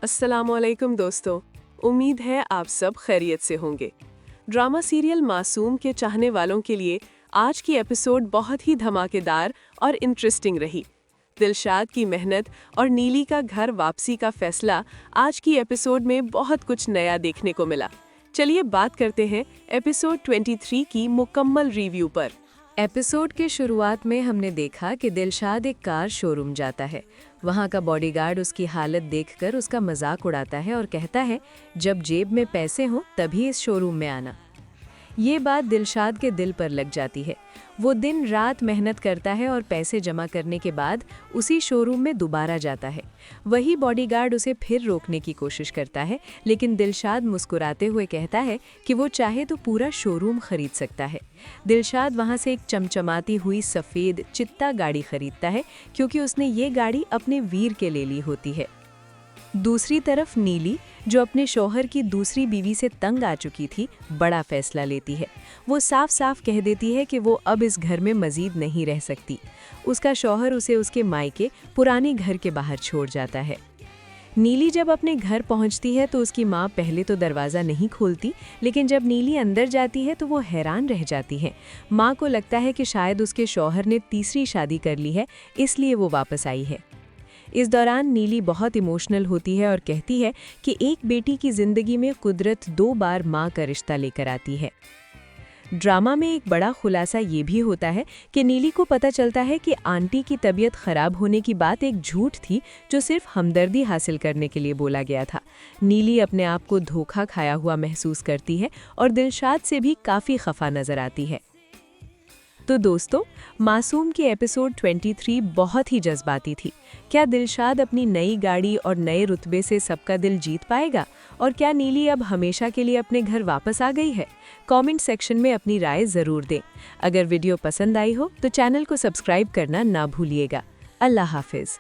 अस्सलामुअलैकुम दोस्तों। उम्मीद है आप सब खैरियत से होंगे। ड्रामा सीरियल मासूम के चाहने वालों के लिए आज की एपिसोड बहुत ही धमाकेदार और इंटरेस्टिंग रही। दिलशाद की मेहनत और नीली का घर वापसी का फैसला आज की एपिसोड में बहुत कुछ नया देखने को मिला। चलिए बात करते हैं एपिसोड 23 की मुकम्मल रिव्यू पर। एपिसोड के शुरुआत में हमने देखा कि दिलशाद एक कार शोरूम जाता है। वहाँ का बॉडीगार्ड उसकी हालत देखकर उसका मजाक उड़ाता है और कहता है, जब जेब में पैसे हों तभी इस शोरूम में आना। ये बात दिलशाद के दिल पर लग जाती है। वो दिन रात मेहनत करता है और पैसे जमा करने के बाद उसी शोरूम में दोबारा जाता है। वही बॉडीगार्ड उसे फिर रोकने की कोशिश करता है, लेकिन दिलशाद मुस्कुराते हुए कहता है कि वो चाहे तो पूरा शोरूम खरीद सकता है। दिलशाद वहाँ से एक चमचमाती हुई सफ़ेद चित्ता गाड़ी खरीदता है, क्योंकि उसने ये गाड़ी अपने वीर के ले ली होती है। दूसरी तरफ नीली, जो अपने शौहर की दूसरी बीवी से तंग आ चुकी थी, बड़ा फैसला लेती है। वो साफ साफ कह देती है कि वो अब इस घर में मजीद नहीं रह सकती। उसका शौहर उसे उसके मायके पुराने घर के बाहर छोड़ जाता है। नीली जब अपने घर पहुंचती है तो उसकी माँ पहले तो दरवाज़ा नहीं खोलती, लेकिन जब नीली अंदर जाती है तो वो हैरान रह जाती है। माँ को लगता है कि शायद उसके शौहर ने तीसरी शादी कर ली है, इसलिए वो वापस आई है। इस दौरान नीली बहुत इमोशनल होती है और कहती है कि एक बेटी की ज़िंदगी में कुदरत 2 बार माँ का रिश्ता लेकर आती है। ड्रामा में एक बड़ा खुलासा ये भी होता है कि नीली को पता चलता है कि आंटी की तबीयत खराब होने की बात एक झूठ थी, जो सिर्फ हमदर्दी हासिल करने के लिए बोला गया था। नीली अपने आप को धोखा खाया हुआ महसूस करती है और दिलशाद से भी काफ़ी खफा नज़र आती है। तो दोस्तों, मासूम की एपिसोड 23 बहुत ही जज्बाती थी। क्या दिलशाद अपनी नई गाड़ी और नए रुतबे से सबका दिल जीत पाएगा? और क्या नीली अब हमेशा के लिए अपने घर वापस आ गई है? कमेंट सेक्शन में अपनी राय ज़रूर दें। अगर वीडियो पसंद आई हो तो चैनल को सब्सक्राइब करना ना भूलिएगा। अल्लाह हाफिज़।